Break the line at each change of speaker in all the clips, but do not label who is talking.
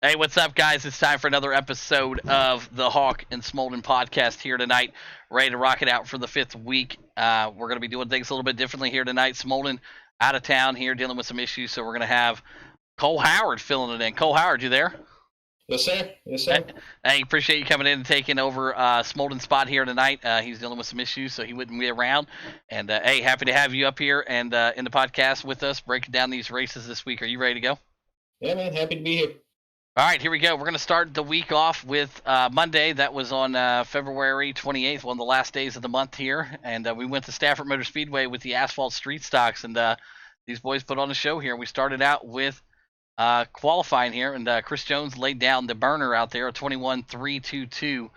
Hey, what's up, guys? It's time for another episode of the Hawk-Smolen podcast here tonight. Ready to rock it out for the fifth week. We're going to be doing things a little bit differently here tonight. Smolen out of town here dealing with some issues, so we're going to have Cole Howard filling it in. Cole Howard, you there?
Yes, sir. Yes,
Hey,
sir.
hey, appreciate you coming in and taking over Smolden's spot here tonight. He's dealing with some issues, so he wouldn't be around. And hey, happy to have you up here and in the podcast with us, breaking down these races this week. Are you ready to go?
Yeah, man. Happy to be here.
All right, here we go. We're going to start the week off with Monday. That was on February 28th, one of the last days of the month here. And we went to Stafford Motor Speedway with the asphalt street stocks. And these boys put on a show here. We started out with qualifying here. And Chris Jones laid down the burner out there, a 21.322.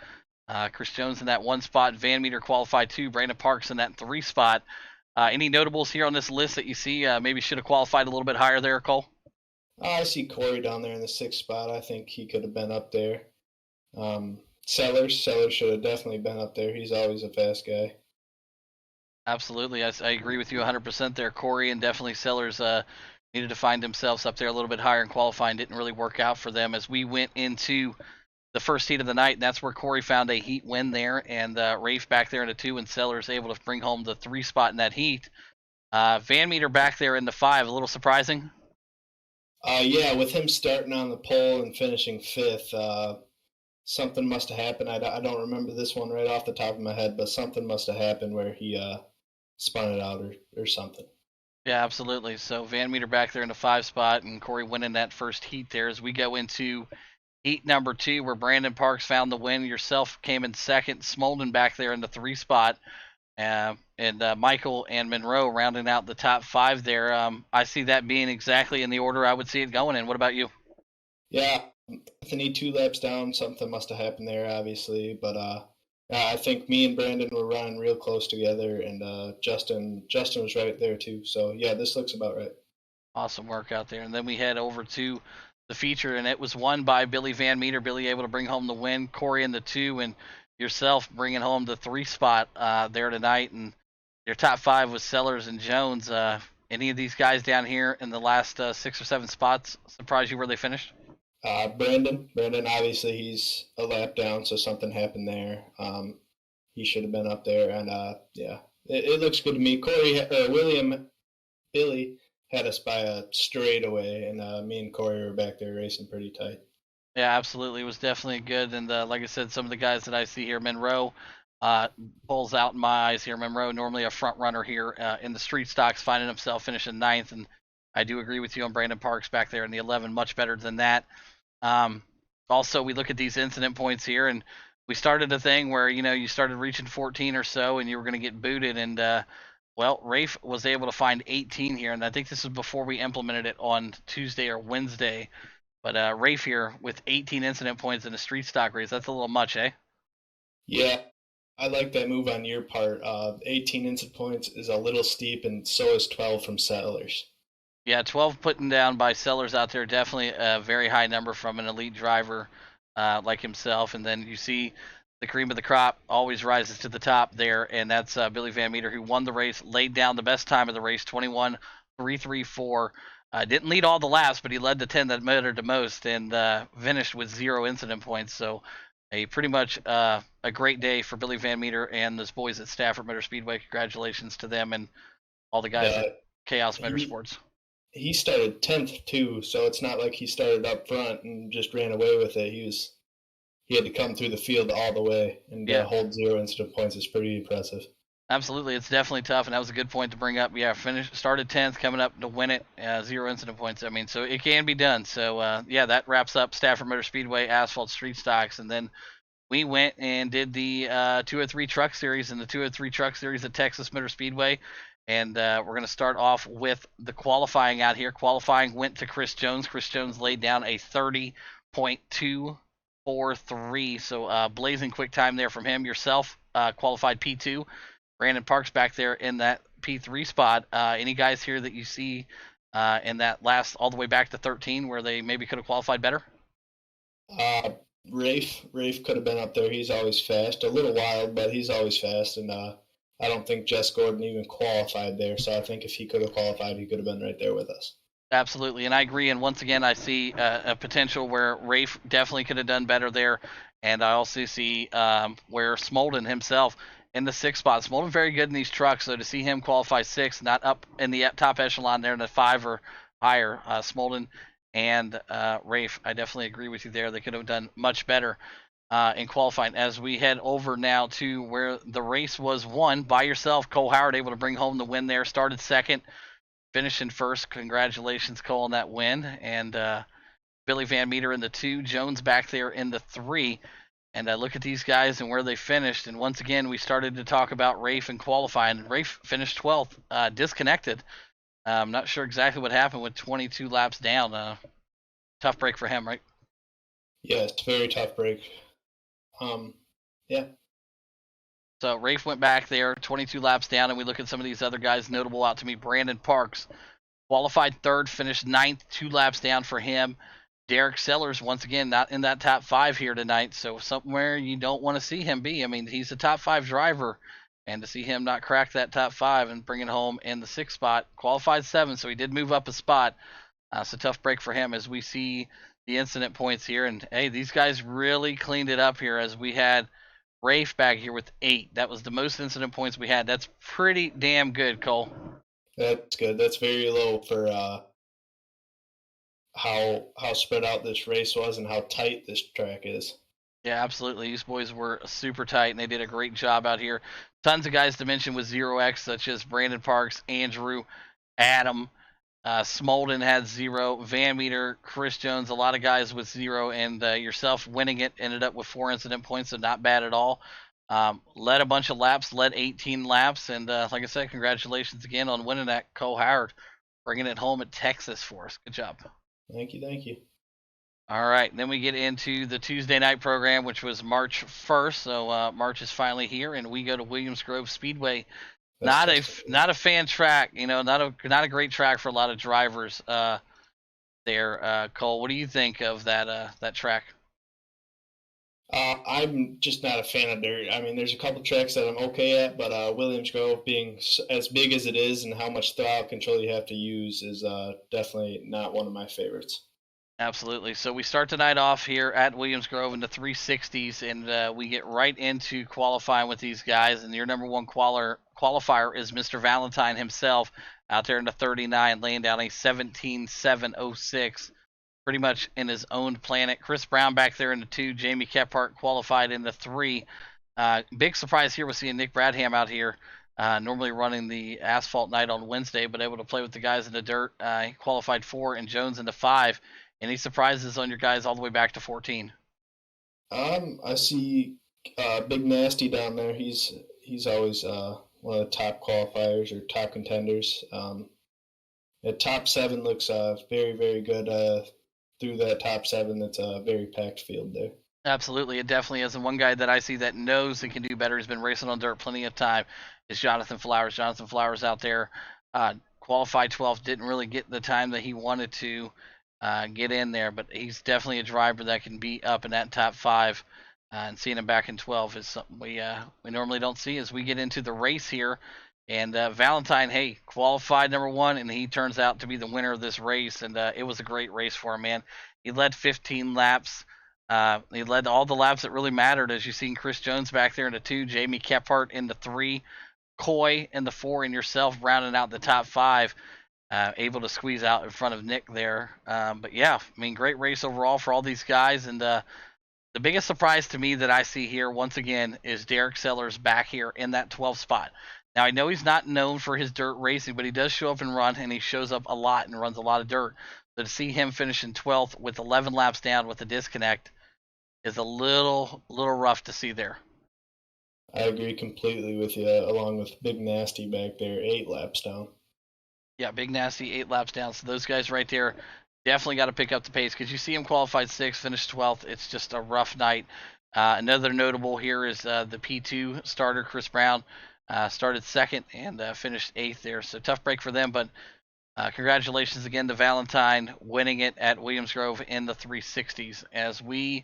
Chris Jones in that one spot. Van Meter qualified two. Brandon Parks in that three spot. Any notables here on this list that you see maybe should have qualified a little bit higher there, Cole?
I see Corey down there in the sixth spot. I think he could have been up there. Sellers should have definitely been up there. He's always a fast guy.
Absolutely. I agree with you 100% there. Corey and definitely Sellers needed to find themselves up there a little bit higher in qualifying. Didn't really work out for them as we went into the first heat of the night. And that's where Corey found a heat win there. And Rafe back there in the two, and Sellers able to bring home the three spot in that heat. Van Meter back there in the five, a little surprising.
Yeah, with him starting on the pole and finishing fifth, something must have happened. I don't remember this one right off the top of my head, but something must have happened where he spun it out or something.
Yeah, absolutely. So Van Meter back there in the five spot, and Corey winning that first heat there as we go into heat number two, where Brandon Parks found the win. Yourself came in second. Smolden back there in the three spot. And Michael and Monroe rounding out the top five there. I see that being exactly in the order I would see it going in. What about you?
Yeah, if they need two laps down, something must have happened there, obviously. But yeah, I think me and Brandon were running real close together, and Justin was right there too. So yeah, this looks about right.
Awesome work out there. And then we head over to the feature, and it was won by Billy Van Meter. Billy able to bring home the win. Corey in the two, and yourself bringing home the three spot there tonight. And your top five was Sellers and Jones. Any of these guys down here in the last 6 or 7 spots surprise you where they finished?
Brandon, obviously he's a lap down, so something happened there. He should have been up there, and yeah, it looks good to me. Billy had us by a straightaway, and me and Corey were back there racing pretty tight.
Yeah, absolutely. It was definitely good. And like I said, some of the guys that I see here, Monroe pulls out in my eyes here. Monroe, normally a front runner here in the street stocks, finding himself finishing ninth. And I do agree with you on Brandon Parks back there in the 11, much better than that. Um, Also, we look at these incident points here, and we started a thing where you started reaching 14 or so, and you were going to get booted. And well, Rafe was able to find 18 here, and I think this is before we implemented it on Tuesday or Wednesday. But Rafe here with 18 incident points in a street stock race, that's a little much, eh?
Yeah, I like that move on your part. 18 incident points is a little steep, and so is 12 from Settlers.
Yeah, 12 putting down by Sellers out there, definitely a very high number from an elite driver like himself. And then you see the cream of the crop always rises to the top there, and that's Billy Van Meter, who won the race, laid down the best time of the race, 21.334. Didn't lead all the laps, but he led the 10 that mattered the most, and finished with 0 incident points. So a pretty much a great day for Billy Van Meter and those boys at Stafford Motor Speedway. Congratulations to them and all the guys
Yeah,
at Chaos
he
Motorsports.
he started 10th too, so it's not like he started up front and just ran away with it. He had to come through the field all the way and
Yeah,
hold 0 incident points is pretty impressive.
absolutely. It's definitely tough, and that was a good point to bring up. Yeah, started 10th, coming up to win it, 0 incident points. I mean, so it can be done. So yeah, that wraps up Stafford Motor Speedway Asphalt Street Stocks, and then we went and did the 203 Truck Series and the 203 Truck Series at Texas Motor Speedway. And we're going to start off with the qualifying out here. Qualifying went to Chris Jones. Chris Jones laid down a 30.243. So blazing quick time there from him. Yourself qualified P2. Brandon Parks back there in that P3 spot. Any guys here that you see in that last all the way back to 13 where they maybe could have qualified better?
Uh, Rafe could have been up there. He's always fast, a little wild, but he's always fast. And I don't think Jess Gordon even qualified there. So I think if he could have qualified, he could have been right there with us.
Absolutely, and I agree. And once again, I see a potential where Rafe definitely could have done better there, and I also see where Smolden himself in the sixth spot. Smolden very good in these trucks, so to see him qualify sixth, not up in the top echelon there in the five or higher, Smolden and Rafe, I definitely agree with you there. They could have done much better in qualifying. As we head over now to where the race was won by yourself, Cole Howard able to bring home the win there. Started second, finishing first. Congratulations, Cole, on that win. And Billy Van Meter in the two, Jones back there in the three. And look at these guys and where they finished. And once again, we started to talk about Rafe and qualifying. Rafe finished 12th, disconnected. I'm not sure exactly what happened with 22 laps down. Tough break for him, right?
Yeah, it's a very tough break. Yeah.
So Rafe went back there, 22 laps down, and we look at some of these other guys notable out to me. Brandon Parks qualified third, finished ninth, 2 laps down for him. Derek Sellers, once again, not in that top five here tonight, so somewhere you don't want to see him be. I mean, he's a top five driver, and to see him not crack that top five and bring it home in the sixth spot, qualified seventh, so he did move up a spot. It's a tough break for him as we see the incident points here. And hey, these guys really cleaned it up here as we had Rafe back here with 8. That was the most incident points we had. That's pretty damn good, Cole.
That's good. That's very low for how spread out this race was and how tight this track is.
Yeah, absolutely. These boys were super tight, and they did a great job out here. Tons of guys to mention with 0x, such as Brandon Parks, Andrew, Adam, Smolden had 0, Van Meter, Chris Jones, a lot of guys with 0, and yourself winning it ended up with 4 incident points, so not bad at all. Led a bunch of laps, led 18 laps, and like I said, congratulations again on winning that, Cole Howard, bringing it home at Texas for us. Good job.
Thank you, thank you.
All right, then we get into the Tuesday night program, which was March 1st. So March is finally here, and we go to Williams Grove Speedway. Not a fan track, not a great track for a lot of drivers. There, Cole. What do you think of that track?
I'm just not a fan of dirt. I mean, there's a couple tracks that I'm okay at, but Williams Grove being as big as it is and how much throttle control you have to use is definitely not one of my favorites.
Absolutely. So we start the night off here at Williams Grove in the 360s, and we get right into qualifying with these guys. And your number one qualifier is Mr. Valentine himself out there in the 39, laying down a 17.706, pretty much in his own planet. Chris Brown back there in the 2, Jamie Kephart qualified in the 3. Big surprise here was seeing Nick Bradham out here. Normally running the asphalt night on Wednesday, but able to play with the guys in the dirt. He qualified 4, and Jones in the 5. Any surprises on your guys all the way back to 14?
I see Big Nasty down there. He's always one of the top qualifiers or top contenders. The top 7 looks very, very good through that top 7. That's a very packed field there.
Absolutely, it definitely is. And one guy that I see that knows and can do better, has been racing on dirt plenty of time, is Jonathan Flowers. Jonathan Flowers out there, qualified 12th, didn't really get the time that he wanted to get in there, but he's definitely a driver that can be up in that top 5. And seeing him back in 12 is something we normally don't see as we get into the race here. And Valentine, hey, qualified number 1, and he turns out to be the winner of this race. And it was a great race for him, man. He led 15 laps. He led all the laps that really mattered, as you've seen Chris Jones back there in the 2, Jamie Kephart in the 3, Coy in the 4, and yourself rounding out the top 5. Able to squeeze out in front of Nick there. But yeah, I mean, great race overall for all these guys. And the biggest surprise to me that I see here, once again, is Derek Sellers back here in that 12th spot. Now, I know he's not known for his dirt racing, but he does show up and run, and he shows up a lot and runs a lot of dirt. So to see him finish in 12th with 11 laps down with a disconnect is a little rough to see there.
I agree completely with you, along with Big Nasty back there, 8 laps down.
Yeah, Big Nasty, 8 laps down. So those guys right there definitely got to pick up the pace, because you see him qualified 6th, finished 12th. It's just a rough night. Another notable here is the P2 starter, Chris Brown, started 2nd and finished 8th there. So tough break for them, but congratulations again to Valentine winning it at Williams Grove in the 360s. As we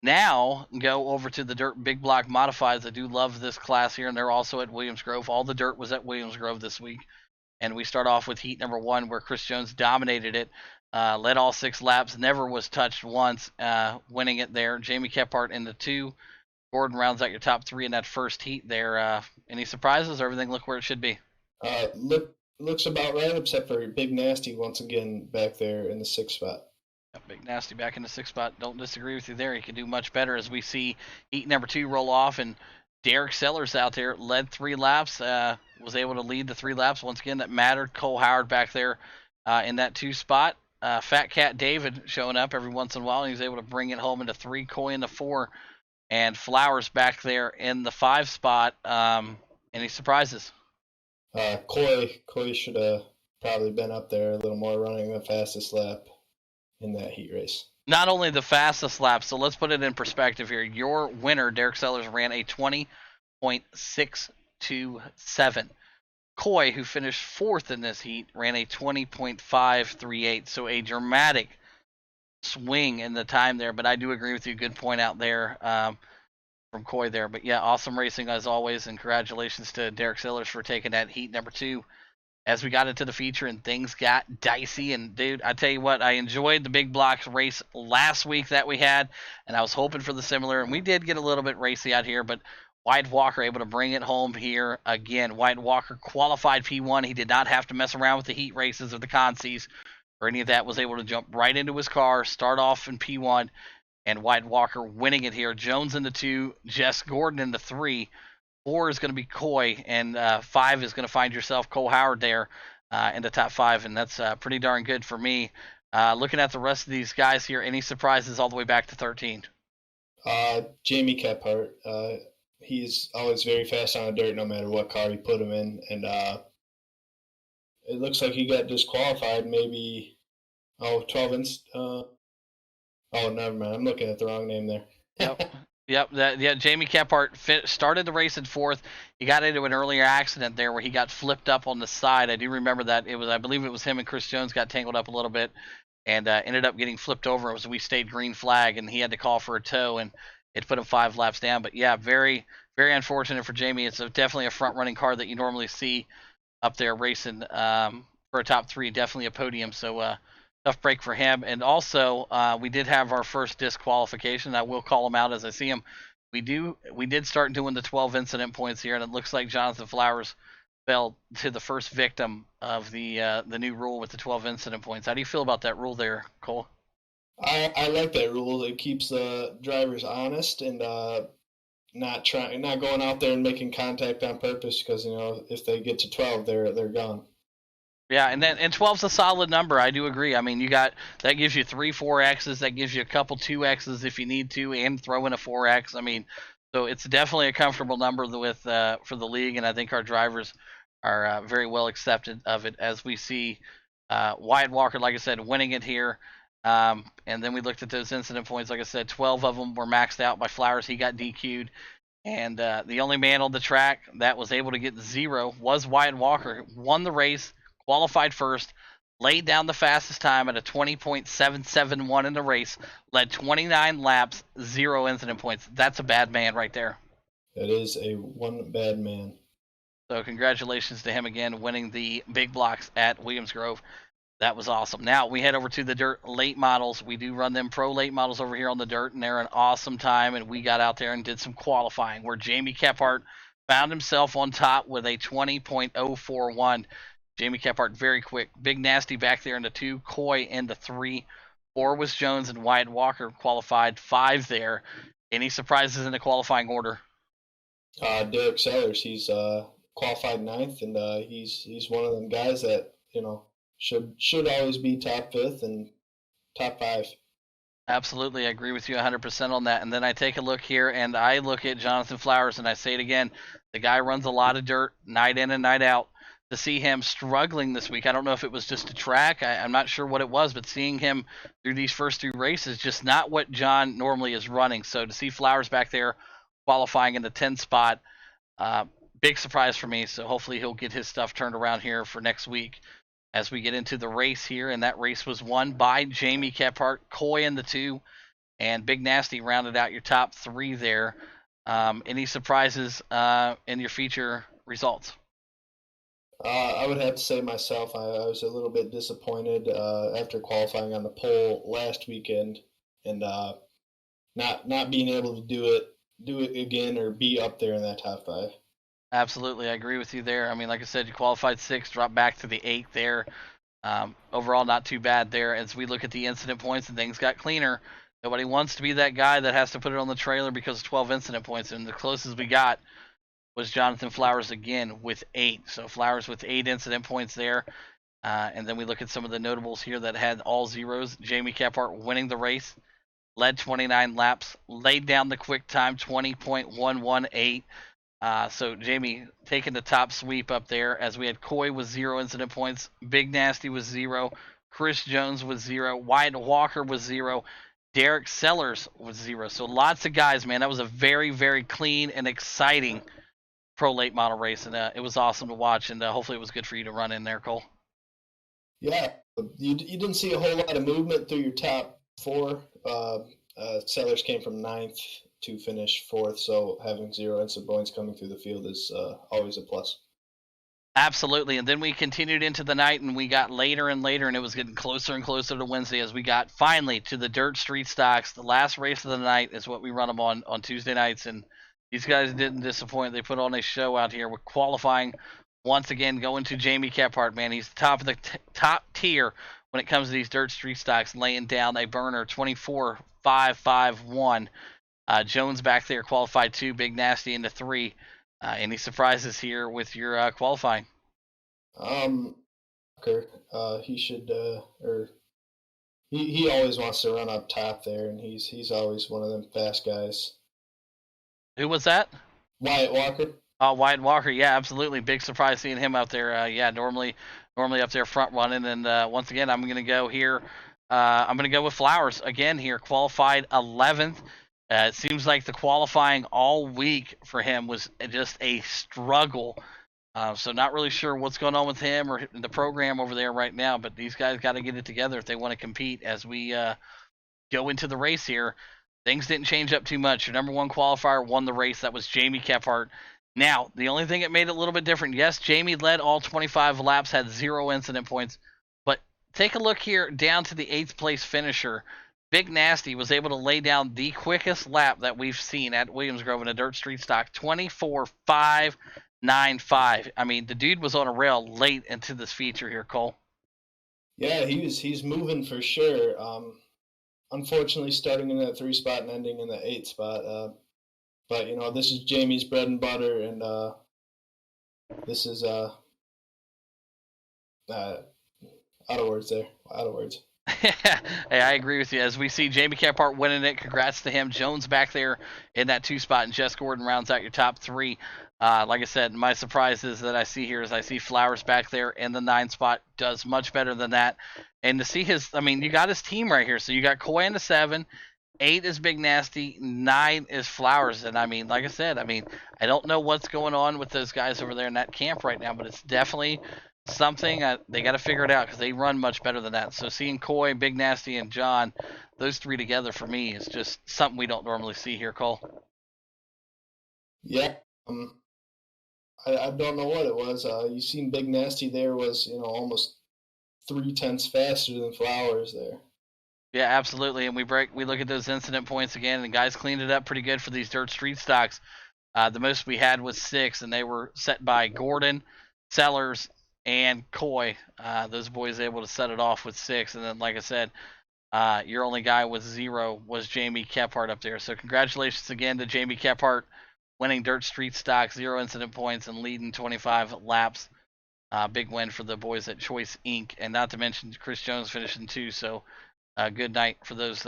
now go over to the dirt big block modifieds. I do love this class here, and they're also at Williams Grove. All the dirt was at Williams Grove this week. And we start off with heat number 1, where Chris Jones dominated it, led all 6 laps, never was touched once, winning it there. Jamie Kephart in the 2. Gordon rounds out your top 3 in that first heat there. Any surprises? Or everything look where it should be?
Looks about right, except for Big Nasty once again back there in the 6th spot.
Big Nasty back in the 6th spot. Don't disagree with you there. He can do much better as we see heat number 2 roll off, and Derek Sellers out there led 3 laps, was able to lead the 3 laps once again that mattered. Cole Howard back there in that 2 spot. Fat Cat David showing up every once in a while, and he's able to bring it home into 3, Coy into 4, and Flowers back there in the 5 spot. Any surprises?
Coy should have probably been up there a little more, running the fastest lap in that heat race.
Not only the fastest lap, so let's put it in perspective here. Your winner, Derek Sellers, ran a 20.627. Coy, who finished 4th in this heat, ran a 20.538. So a dramatic swing in the time there, but I do agree with you. Good point out there from Coy there. But yeah, awesome racing as always, and congratulations to Derek Sellers for taking that heat number 2 as we got into the feature and things got dicey. And dude, I tell you what, I enjoyed the big blocks race last week that we had, and I was hoping for the similar, and we did get a little bit racy out here, but Wyatt Walker able to bring it home here again. Wyatt Walker qualified P1. He did not have to mess around with the heat races or the consies or any of that. Was able to jump right into his car, start off in P1, and Wyatt Walker winning it here. Jones in the 2, Jess Gordon in the 3. 4 is going to be Coy, and 5 is going to find yourself Cole Howard there in the top 5, and that's pretty darn good for me. Looking at the rest of these guys here, any surprises all the way back to 13?
Jamie Kephart. He's always very fast on the dirt, no matter what car you put him in, and it looks like he got disqualified. Maybe 12 inch. Oh, never mind. I'm looking at the wrong name there.
Yep. Jamie Kephart started the race in 4th. He got into an earlier accident there where he got flipped up on the side. I do remember that. I believe it was him and Chris Jones got tangled up a little bit and ended up getting flipped over. It was we stayed green flag, and he had to call for a tow, and it put him 5 laps down. But yeah, very, very unfortunate for Jamie. It's definitely a front running car that you normally see up there racing for a top 3, definitely a podium. So tough break for him. And also, we did have our first disqualification. I will call him out as I see him. We did start doing the 12 incident points here, and it looks like Jonathan Flowers fell to the first victim of the new rule with the 12 incident points. How do you feel about that rule there, Cole?
I like that rule. It keeps the drivers honest and not going out there and making contact on purpose, because if they get to 12, they're gone.
Yeah, and 12's a solid number. I do agree. I mean, that gives you 3 4Xs, that gives you a couple 2Xs if you need to, and throw in a 4X. I mean, so it's definitely a comfortable number with for the league, and I think our drivers are very well accepted of it, as we see Wyatt Walker, like I said, winning it here. And then we looked at those incident points. Like I said, 12 of them were maxed out by Flowers. He got DQ'd. And the only man on the track that was able to get 0 was Wyatt Walker. Won the race, qualified first, laid down the fastest time at a 20.771 in the race, led 29 laps, 0 incident points. That's a bad man right there.
That is a one bad man.
So congratulations to him again, winning the big blocks at Williams Grove. That was awesome. Now we head over to the dirt late models. We do run them pro late models over here on the dirt, and they're an awesome time. And we got out there and did some qualifying where Jamie Kephart found himself on top with a 20.041. Jamie Kephart very quick. Big Nasty back there in the 2. Coy in the 3. 4 was Jones, and Wyatt Walker qualified 5 there. Any surprises in the qualifying order?
Derek Sellers, he's qualified 9th, and he's one of them guys that should always be top 5th and top 5.
Absolutely, I agree with you 100% on that. And then I take a look here, and I look at Jonathan Flowers, and I say it again. The guy runs a lot of dirt, night in and night out. To see him struggling this week, I don't know if it was just a track. I'm not sure what it was, but seeing him through these first 2 races, just not what John normally is running. So to see Flowers back there qualifying in the 10th spot, big surprise for me. So hopefully he'll get his stuff turned around here for next week as we get into the race here. And that race was won by Jamie Kephart, Coy in the 2, and Big Nasty rounded out your top 3 there. Any surprises in your feature results?
I would have to say myself, I was a little bit disappointed after qualifying on the pole last weekend, and not being able to do it again or be up there in that top five.
Absolutely, I agree with you there. I mean, like I said, you qualified sixth, dropped back to the eighth there. Overall, not too bad there. As we look at the incident points and things got cleaner, nobody wants to be that guy that has to put it on the trailer because of 12 incident points. And the closest we got was Jonathan Flowers again with 8. So Flowers with 8 incident points there. And then we look at some of the notables here that had all zeros. Jamie Kephart winning the race, led 29 laps, laid down the quick time 20.118. So Jamie taking the top sweep up there, as we had Coy with 0 incident points, Big Nasty was 0, Chris Jones was 0, Wyatt Walker was 0, Derek Sellers was 0. So lots of guys, man. That was a very, very clean and exciting pro late model race, and it was awesome to watch. And hopefully it was good for you to run in there, Cole.
Yeah, you didn't see a whole lot of movement through your top four. Sellers came from ninth to finish fourth, so having 0 incident points coming through the field is always a plus.
Absolutely. And then we continued into the night, and we got later and later, and it was getting closer and closer to Wednesday as we got finally to the dirt street stocks. The last race of the night is what we run them on Tuesday nights, and these guys didn't disappoint. They put on a show out here. We're qualifying once again, going to Jamie Kephart, man. He's top of the top tier when it comes to these dirt street stocks, laying down a burner 24.551. Jones back there qualified 2, Big Nasty into 3. Any surprises here with your qualifying?
Um, he should or he always wants to run up top there, and he's always one of them fast guys.
Who was that?
Wyatt Walker.
Wyatt Walker. Yeah, absolutely. Big surprise seeing him out there. Yeah, normally up there front running. And once again, I'm going to go here. I'm going to go with Flowers again here. Qualified 11th. It seems like the qualifying all week for him was just a struggle. So not really sure what's going on with him or the program over there right now. But these guys got to get it together if they want to compete as we go into the race here. Things didn't change up too much. Your number one qualifier won the race. That was Jamie Kephart. Now, the only thing that made it a little bit different, yes, Jamie led all 25 laps, had 0 incident points. But take a look here down to the 8th place finisher. Big Nasty was able to lay down the quickest lap that we've seen at Williams Grove in a dirt street stock, 24.595. I mean, the dude was on a rail late into this feature here, Cole.
Yeah, he's moving for sure. Unfortunately, starting in that 3 spot and ending in the 8 spot. But this is Jamie's bread and butter, and this is out of words there. Out of words.
Hey, I agree with you. As we see Jamie Kephart winning it, congrats to him. Jones back there in that 2 spot, and Jess Gordon rounds out your top 3. Like I said, my surprise is that I see here is I see Flowers back there in the 9 spot, does much better than that. And to see his, I mean, you got his team right here. So you got Coy in the 7, 8 is Big Nasty, 9 is Flowers. And I mean, like I said, I don't know what's going on with those guys over there in that camp right now, but it's definitely something they got to figure it out because they run much better than that. So seeing Coy, Big Nasty, and John, those 3 together for me is just something we don't normally see here, Cole.
Yeah. I don't know what it was. You seen Big Nasty there was almost 3 tenths faster than Flowers there.
Yeah, absolutely. And we look at those incident points again, and guys cleaned it up pretty good for these dirt street stocks. The most we had was 6, and they were set by Gordon, Sellers, and Coy. Those boys able to set it off with 6, and then like I said, your only guy with 0 was Jamie Kephart up there. So congratulations again to Jamie Kephart, winning dirt street stocks, 0 incident points, and leading 25 laps. Big win for the boys at Choice Inc. And not to mention Chris Jones finishing 2. So good night for those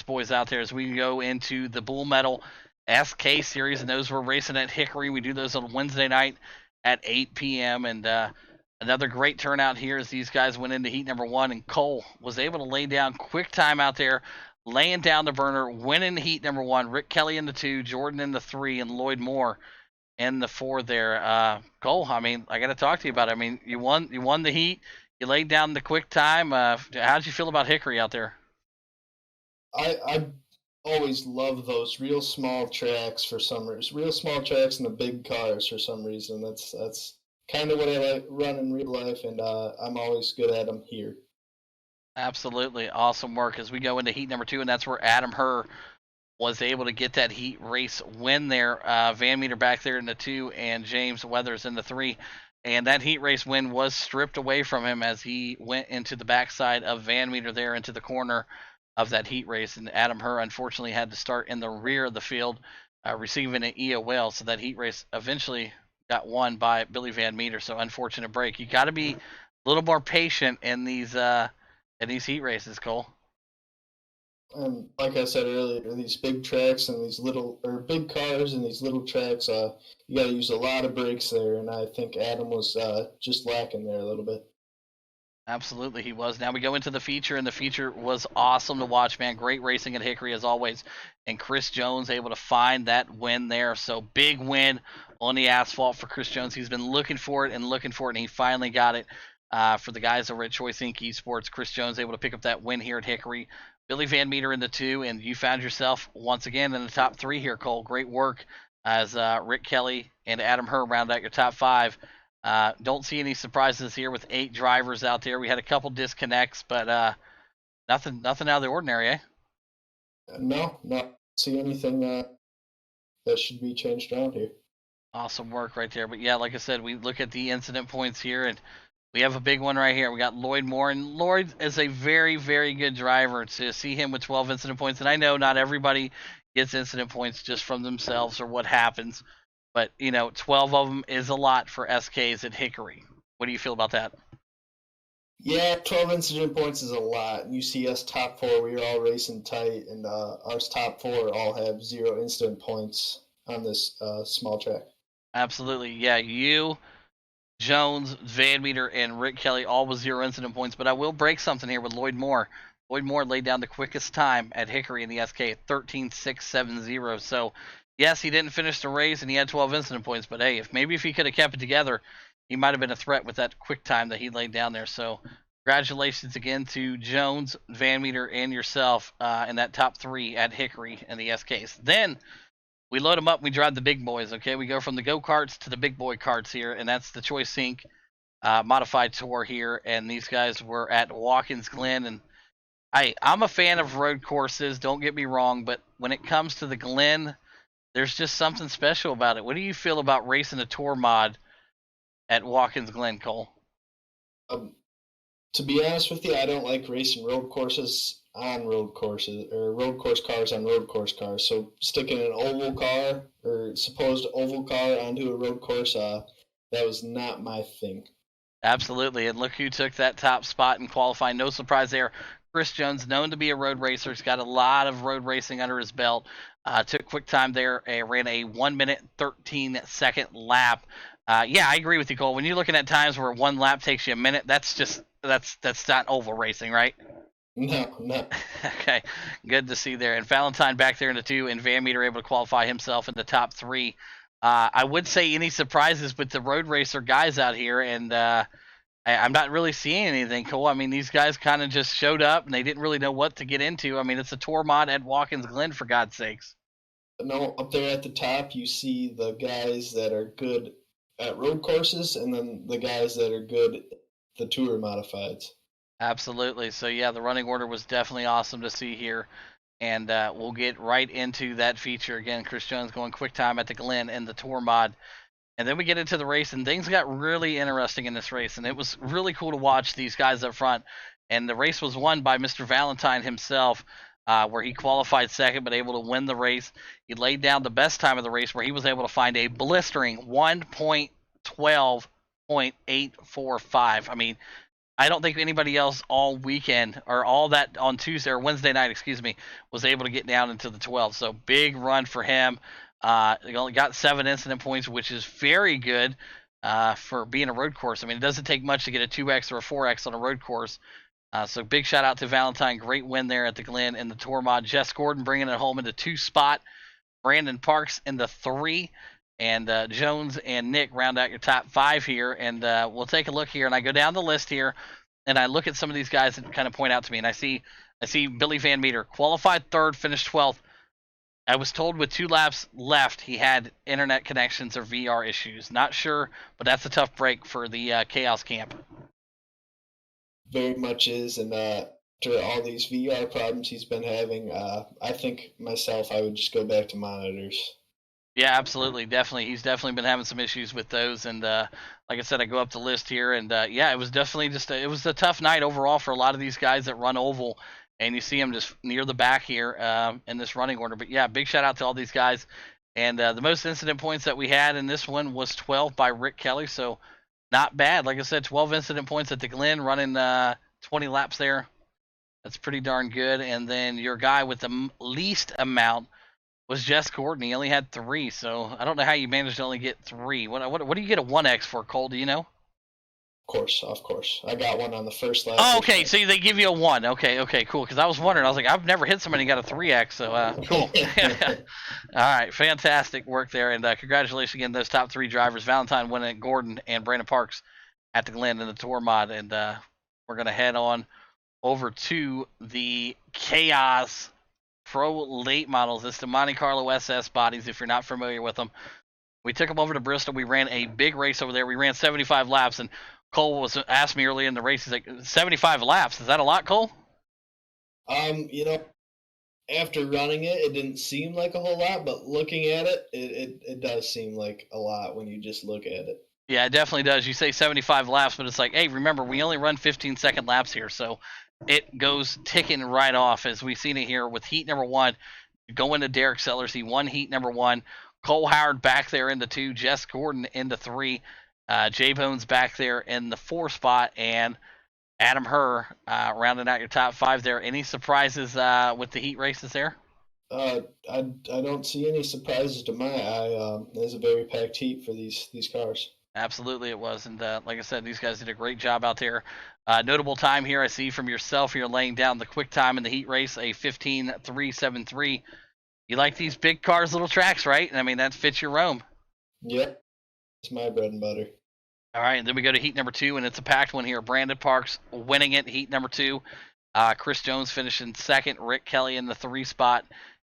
boys out there as we go into the Bull Metal SK series, and those were racing at Hickory. We do those on Wednesday night at 8 p.m. and another great turnout here as these guys went into heat number 1, and Cole was able to lay down quick time out there, laying down the burner, winning heat number 1. Rick Kelly in the 2, Jordan in the 3, and Lloyd Moore in the 4 there. Cole, I mean, I got to talk to you about it. I mean, you won the heat. You laid down the quick time. How did you feel about Hickory out there?
I always love those real small tracks for some reason. Real small tracks and the big cars for some reason. That's kind of what I like run in real life, and I'm always good at them here.
Absolutely awesome work as we go into heat number 2, and that's where Adam Herr was able to get that heat race win there. Van Meter back there in the 2, and James Weathers in the 3. And that heat race win was stripped away from him as he went into the backside of Van Meter there into the corner of that heat race. And Adam Herr unfortunately had to start in the rear of the field, receiving an EOL. So that heat race eventually got won by Billy Van Meter. So unfortunate break. You got to be a little more patient in these heat races, Cole.
And like I said earlier, these big tracks and these little or big cars and these little tracks, you got to use a lot of brakes there, and I think Adam was just lacking there a little bit.
Absolutely, he was. Now we go into the feature, and the feature was awesome to watch, man. Great racing at Hickory as always. And Chris Jones able to find that win there. So big win on the asphalt for Chris Jones. He's been looking for it and looking for it, and he finally got it for the guys over at Choice Inc. Esports. Chris Jones able to pick up that win here at Hickory. Billy Van Meter in the 2, and you found yourself once again in the top 3 here, Cole. Great work as Rick Kelly and Adam Herr round out your top 5. Don't see any surprises here with 8 drivers out there. We had a couple disconnects, but nothing out of the ordinary, eh?
No, not see anything that should be changed around here.
Awesome work right there. But yeah, like I said, we look at the incident points here, and we have a big one right here. We got Lloyd Moore, and Lloyd is a very, very good driver. To see him with 12 incident points, and I know not everybody gets incident points just from themselves or what happens, but 12 of them is a lot for SKs at Hickory. What do you feel about that?
Yeah, 12 incident points is a lot. You see us top 4, we are all racing tight, and our top 4 all have 0 incident points on this small track.
Absolutely, yeah. You, Jones, Van Meter, and Rick Kelly all with 0 incident points. But I will break something here with Lloyd Moore. Lloyd Moore laid down the quickest time at Hickory in the SK at 13.670. So, yes, he didn't finish the race and he had 12 incident points. But hey, if he could have kept it together, he might have been a threat with that quick time that he laid down there. So, congratulations again to Jones, Van Meter, and yourself in that top 3 at Hickory in the SKs. Then we load them up. We drive the big boys. Okay, we go from the go karts to the big boy karts here, and that's the Choice Inc. Modified tour here. And these guys were at Watkins Glen, and I'm a fan of road courses. Don't get me wrong, but when it comes to the Glen, there's just something special about it. What do you feel about racing a tour mod at Watkins Glen, Cole?
Um, to be honest with you, I don't like racing road courses on road courses or road course cars on road course cars. So sticking an oval car or supposed oval car onto a road course, that was not my thing.
Absolutely, and look who took that top spot in qualifying. No surprise there. Chris Jones, known to be a road racer, he's got a lot of road racing under his belt. Took quick time there, ran a 1 minute 13-second lap. Yeah, I agree with you, Cole. When you're looking at times where one lap takes you a minute, that's not oval racing, right?
No, no.
Okay, good to see there. And Valentine back there in the 2, and Van Meter able to qualify himself in the top 3. I would say any surprises with the road racer guys out here, and I'm not really seeing anything cool. I mean, these guys kind of just showed up, and they didn't really know what to get into. I mean, it's a tour mod at Watkins Glen, for God's sakes.
No, up there at the top, you see the guys that are good at road courses, and then the guys that are good at the tour modifieds.
Absolutely. So, yeah, the running order was definitely awesome to see here. And we'll get right into that feature. Again, Chris Jones going quick time at the Glen in the tour mod. And then we get into the race, and things got really interesting in this race. And it was really cool to watch these guys up front. And the race was won by Mr. Valentine himself, where he qualified second but able to win the race. He laid down the best time of the race, where he was able to find a blistering 1.12.845. I mean, I don't think anybody else all weekend or all that on Tuesday or Wednesday night, excuse me, was able to get down into the 12. So big run for him. He only got 7 incident points, which is very good for being a road course. I mean, it doesn't take much to get a 2x or a 4x on a road course. So big shout out to Valentine. Great win there at the Glen in the tour mod. Jess Gordon bringing it home into 2 spot. Brandon Parks in the 3. And Jones and Nick round out your top 5 here. And we'll take a look here. And I go down the list here, and I look at some of these guys that kind of point out to me. And I see Billy Van Meter, qualified 3rd, finished 12th. I was told with 2 laps left, he had internet connections or VR issues. Not sure, but that's a tough break for the Chaos Camp.
Very much is, and after all these VR problems he's been having, I think myself I would just go back to monitors.
Yeah, absolutely, definitely. He's definitely been having some issues with those, and like I said, I go up the list here, and yeah, it was definitely it was a tough night overall for a lot of these guys that run oval, and you see them just near the back here in this running order. But yeah, big shout out to all these guys, and the most incident points that we had in this one was 12 by Rick Kelly, so not bad. Like I said, 12 incident points at the Glen, running 20 laps there. That's pretty darn good. And then your guy with the least amount was Jess Gordon. He only had 3, so I don't know how you managed to only get 3. What do you get a 1x for, Cole? Do you know?
Of course. I got one on the first lap.
Oh, okay. So they give you a 1. Okay, cool. Because I was wondering, I was like, I've never hit somebody who got a 3x, so cool. All right, fantastic work there, and congratulations again those top 3 drivers: Valentine, winning, Gordon, and Brandon Parks at the Glen in the Tour Mod. And we're gonna head on over to the Chaos Pro late models. It's the Monte Carlo SS bodies, if you're not familiar with them. We took them over to Bristol. We ran a big race over there. We ran 75 laps, and Cole was asked me early in the race, he's like, 75 laps, is that a lot, Cole?
You know, after running it, it didn't seem like a whole lot, but looking at it, it does seem like a lot when you just look at it.
Yeah, it definitely does. You say 75 laps, but it's like, hey, remember, we only run 15-second laps here, so it goes ticking right off, as we've seen it here with heat number 1. Going to Derek Sellers, he won heat number 1. Cole Howard back there into 2. Jess Gordon into 3. J Bones back there in the 4 spot, and Adam Herr rounding out your top 5 there. Any surprises with the heat races there?
I don't see any surprises to my eye. It was a very packed heat for these cars.
Absolutely, it was. And like I said, these guys did a great job out there. Notable time here, I see from yourself here laying down the quick time in the heat race, a 15.373. You like these big cars, little tracks, right? And I mean, that fits your Rome.
Yep, it's my bread and butter.
All right, and then we go to heat number 2, and it's a packed one here. Brandon Parks winning it, heat number 2. Chris Jones finishing second. Rick Kelly in the 3 spot.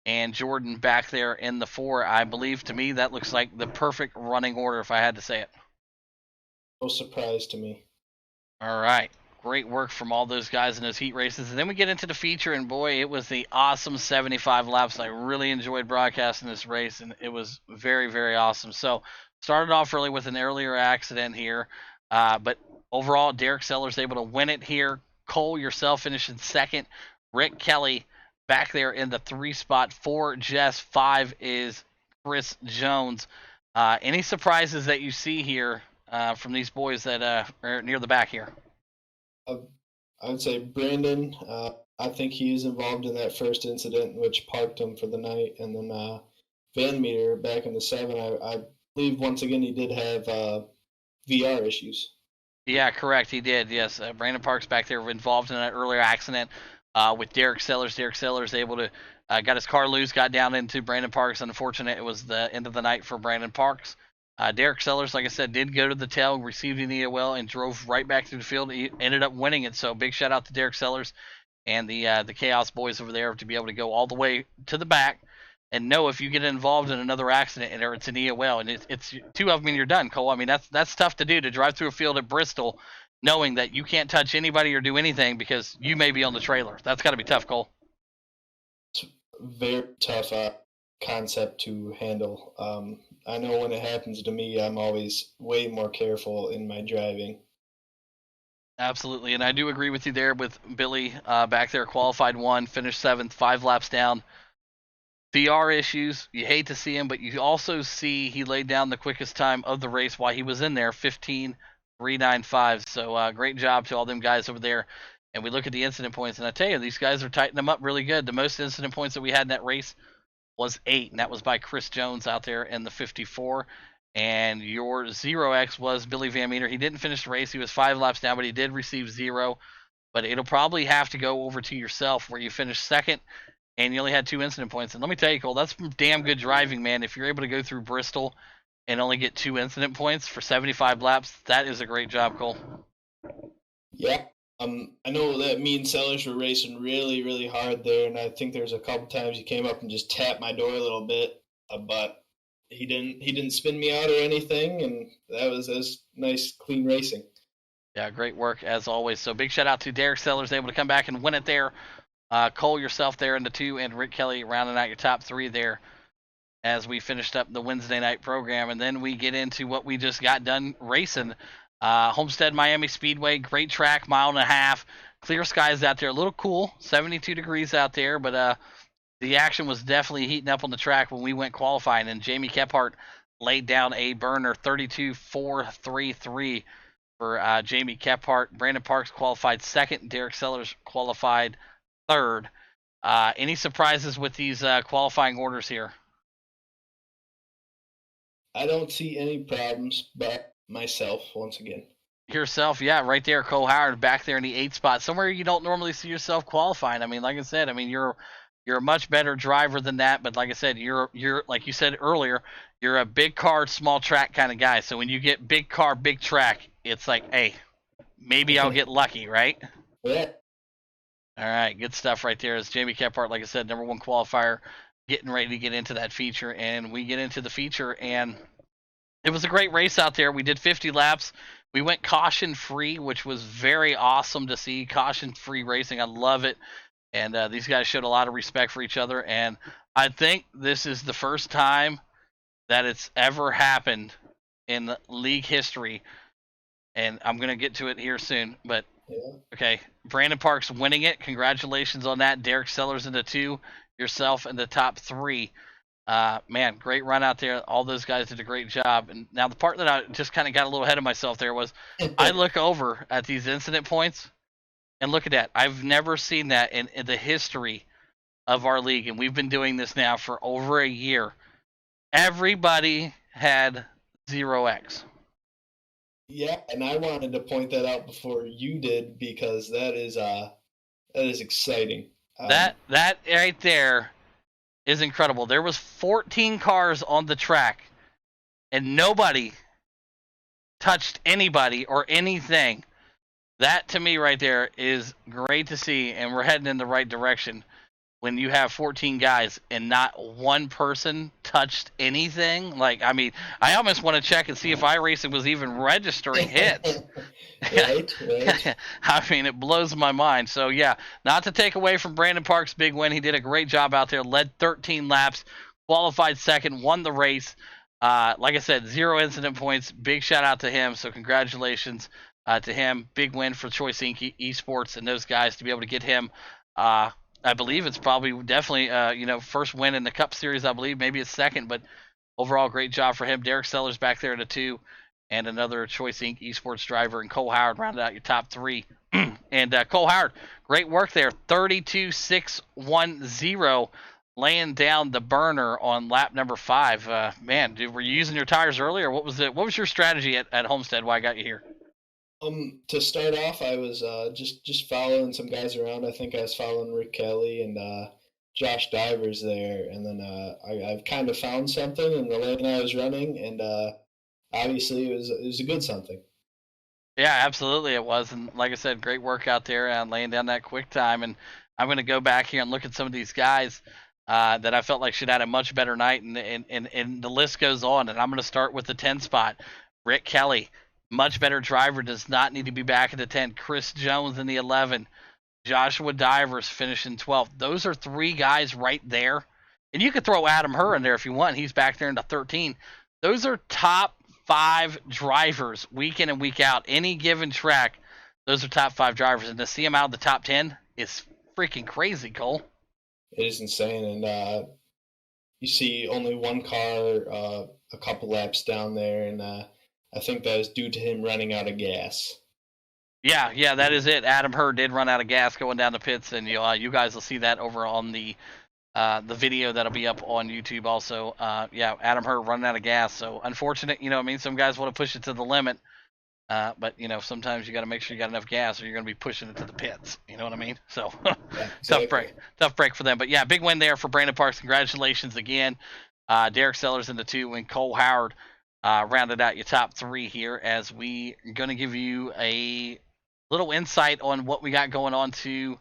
And Jordan back there in the 4. I believe, to me, that looks like the perfect running order, if I had to say it.
No surprise to me.
All right. Great work from all those guys in those heat races. And then we get into the feature, and boy, it was the awesome 75 laps. I really enjoyed broadcasting this race, and it was very, very awesome. So, started off really with an earlier accident here. But overall, Derek Sellers able to win it here. Cole, yourself finishing second. Rick Kelly back there in the 3 spot. 4, Jess. 5 is Chris Jones. Any surprises that you see here from these boys that are near the back here?
I would say Brandon. I think he is involved in that first incident, which parked him for the night. And then Van Meter back in the 7. I believe once again he did have VR issues.
Yeah, correct. He did. Yes, Brandon Parks back there involved in an earlier accident with Derek Sellers. Derek Sellers able to got his car loose, got down into Brandon Parks. Unfortunate, it was the end of the night for Brandon Parks. Derek Sellers, like I said, did go to the tail, received an EOL, and drove right back through the field. He ended up winning it. So big shout out to Derek Sellers and the Chaos boys over there to be able to go all the way to the back and know if you get involved in another accident or it's an EOL and it's 2 of them and you're done, Cole. I mean, that's tough to do, to drive through a field at Bristol knowing that you can't touch anybody or do anything because you may be on the trailer. That's got to be tough, Cole.
It's very tough concept to handle. I know when it happens to me, I'm always way more careful in my driving.
Absolutely, and I do agree with you there with Billy back there, qualified 1, finished 7th, 5 laps down. VR issues, you hate to see him, but you also see he laid down the quickest time of the race while he was in there, 15.395. So great job to all them guys over there. And we look at the incident points, and I tell you, these guys are tightening them up really good. The most incident points that we had in that race was 8, and that was by Chris Jones out there in the 54. And your 0x was Billy Van Meter. He didn't finish the race. He was 5 laps down, but he did receive 0. But it'll probably have to go over to yourself where you finished second and you only had 2 incident points. And let me tell you, Cole, that's damn good driving, man. If you're able to go through Bristol and only get 2 incident points for 75 laps, that is a great job, Cole.
Yeah, I know that me and Sellers were racing really, really hard there, and I think there's a couple times he came up and just tapped my door a little bit, but he didn't. He didn't spin me out or anything, and that was nice, clean racing.
Yeah, great work as always. So big shout out to Derek Sellers, able to come back and win it there. Cole, yourself there in the 2, and Rick Kelly rounding out your top 3 there as we finished up the Wednesday night program. And then we get into what we just got done racing. Homestead Miami Speedway, great track, mile and a half. Clear skies out there, a little cool, 72 degrees out there, but the action was definitely heating up on the track when we went qualifying. And Jamie Kephart laid down a burner, 32.433 for Jamie Kephart. Brandon Parks qualified second. Derek Sellers qualified third. Any surprises with these qualifying orders here?
I don't see any problems, but myself once again.
Yourself, yeah, right there, Cole Howard back there in the 8th spot, somewhere you don't normally see yourself qualifying. I mean, like I said, I mean you're a much better driver than that, but like I said, you're like you said earlier, you're a big car, small track kind of guy. So when you get big car, big track, it's like, hey, maybe I'll get lucky, right?
Yeah.
All right, good stuff right there. As Jamie Kephart, like I said, number 1 qualifier, getting ready to get into that feature, and we get into the feature, and it was a great race out there. We did 50 laps. We went caution free, which was very awesome to see. Caution free racing, I love it. And these guys showed a lot of respect for each other. And I think this is the first time that it's ever happened in league history. And I'm going to get to it here soon. But
Yeah.
okay, Brandon Parks winning it. Congratulations on that. Derek Sellers in the 2, yourself in the top 3. Man, great run out there. All those guys did a great job. And now the part that I just kind of got a little ahead of myself there was I look over at these incident points and look at that. I've never seen that in the history of our league, and we've been doing this now for over a year. Everybody had 0x.
Yeah, and I wanted to point that out before you did because that is exciting.
That right there is incredible. There was 14 cars on the track, and nobody touched anybody or anything. That to me right there is great to see, and we're heading in the right direction. When you have 14 guys and not one person touched anything, like I mean, I almost want to check and see if iRacing was even registering hits.
Right, right.
I mean, it blows my mind. So yeah, not to take away from Brandon Parks' big win, he did a great job out there. Led 13 laps, qualified second, won the race. Like I said, 0 incident points. Big shout out to him. So congratulations to him. Big win for Choice Inc. Esports and those guys to be able to get him. I believe it's probably definitely first win in the Cup Series. I believe maybe it's second, but overall great job for him. Derek Sellers back there in the 2, and another Choice Inc. Esports driver, and Cole Howard rounded out your top 3. And Cole Howard, great work there, 32.610, laying down the burner on lap number 5. Man, dude, were you using your tires early, or what was it? What was your strategy at Homestead? Why I got you here?
To start off, I was just following some guys around. I think I was following Rick Kelly and Josh Divers there, and then I've kind of found something in the lane I was running, and obviously it was a good something.
Yeah, absolutely it was. And like I said, great work out there and laying down that quick time. And I'm going to go back here and look at some of these guys that I felt like should have had a much better night. And the list goes on. And I'm going to start with the 10 spot. Rick Kelly, much better driver, does not need to be back at the 10. Chris Jones in the 11. Joshua Divers finishing 12th. Those are 3 guys right there. And you could throw Adam Herr in there if you want. He's back there in the 13. Those are top 5 drivers week in and week out. Any given track, those are top 5 drivers. And to see them out of the top 10 is freaking crazy, Cole.
It is insane, and you see only one car a couple laps down there, and I think that was due to him running out of gas.
Yeah, that is it. Adam Herr did run out of gas going down the pits, and you guys will see that over on the video that'll be up on YouTube also. Adam Herr running out of gas. So unfortunate, some guys want to push it to the limit. But sometimes you got to make sure you got enough gas or you're going to be pushing it to the pits. You know what I mean? So
Yeah, exactly.
tough break for them. But yeah, big win there for Brandon Parks. Congratulations again. Derek Sellers in the 2 and Cole Howard rounded out your top 3 here as we are going to give you a little insight on what we got going on to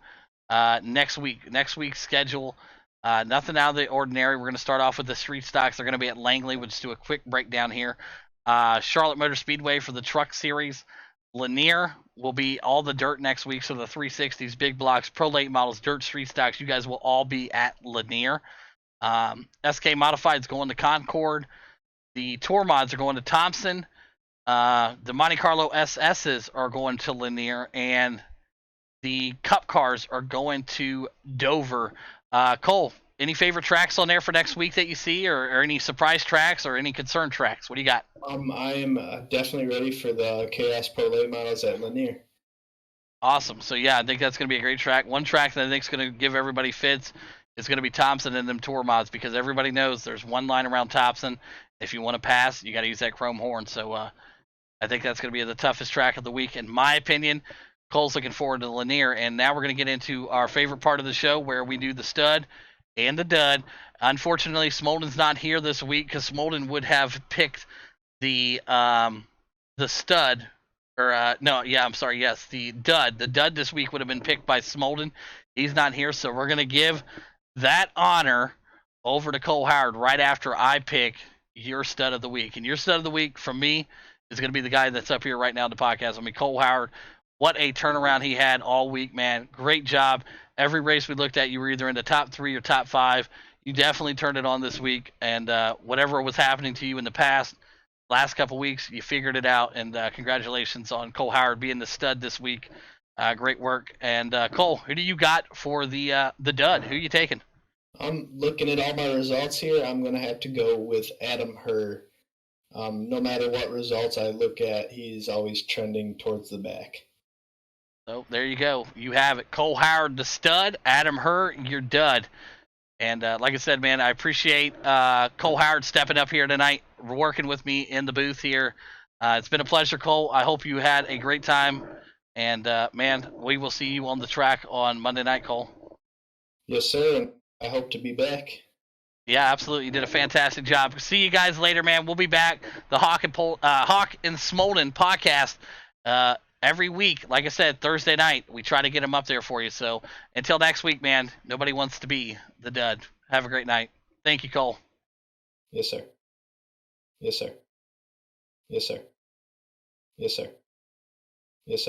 next week. Next week's schedule. Nothing out of the ordinary. We're going to start off with the street stocks. They're going to be at Langley. We'll just do a quick breakdown here. Charlotte Motor Speedway for the truck series. Lanier will be all the dirt next week. So the 360s, big blocks, pro late models, dirt street stocks. You guys will all be at Lanier. SK Modified is going to Concord. The Tour Mods are going to Thompson. The Monte Carlo SSs are going to Lanier, and the Cup cars are going to Dover. Cole, any favorite tracks on there for next week that you see, or any surprise tracks, or any concern tracks? What do you got?
I am definitely ready for the Chaos Pro Late Models at Lanier.
Awesome. So yeah, I think that's going to be a great track. One track that I think is going to give everybody fits is going to be Thompson and them Tour Mods, because everybody knows there's one line around Thompson. If you want to pass, you got to use that chrome horn. So I think that's going to be the toughest track of the week, in my opinion. Cole's looking forward to Lanier, and now we're going to get into our favorite part of the show, where we do the stud and the dud. Unfortunately, Smolden's not here this week, because Smolden would have picked the stud, or the dud. The dud this week would have been picked by Smolden. He's not here, so we're going to give that honor over to Cole Howard right after I pick your stud of the week. And your stud of the week from me is going to be the guy that's up here right now in the podcast. I mean, Cole Howard, what a turnaround he had all week, man. Great job. Every race we looked at, you were either in the top 3 or top 5. You definitely turned it on this week, and whatever was happening to you in the past, last couple weeks, you figured it out, and congratulations on Cole Howard being the stud this week. Great work. And Cole, who do you got for the dud? Who are you taking?
I'm looking at all my results here. I'm going to have to go with Adam Herr. No matter what results I look at, he's always trending towards the back.
So there you go. You have it. Cole Howard, the stud. Adam Herr, your dud. And like I said, man, I appreciate Cole Howard stepping up here tonight, working with me in the booth here. It's been a pleasure, Cole. I hope you had a great time. And, man, we will see you on the track on Monday night, Cole.
Yes, sir. And I hope to be back.
Yeah, absolutely. You did a fantastic job. See you guys later, man. We'll be back. The Hawk-Smolen podcast every week. Like I said, Thursday night. We try to get them up there for you. So until next week, man, nobody wants to be the dud. Have a great night. Thank you, Cole.
Yes, sir. Yes, sir. Yes, sir. Yes, sir.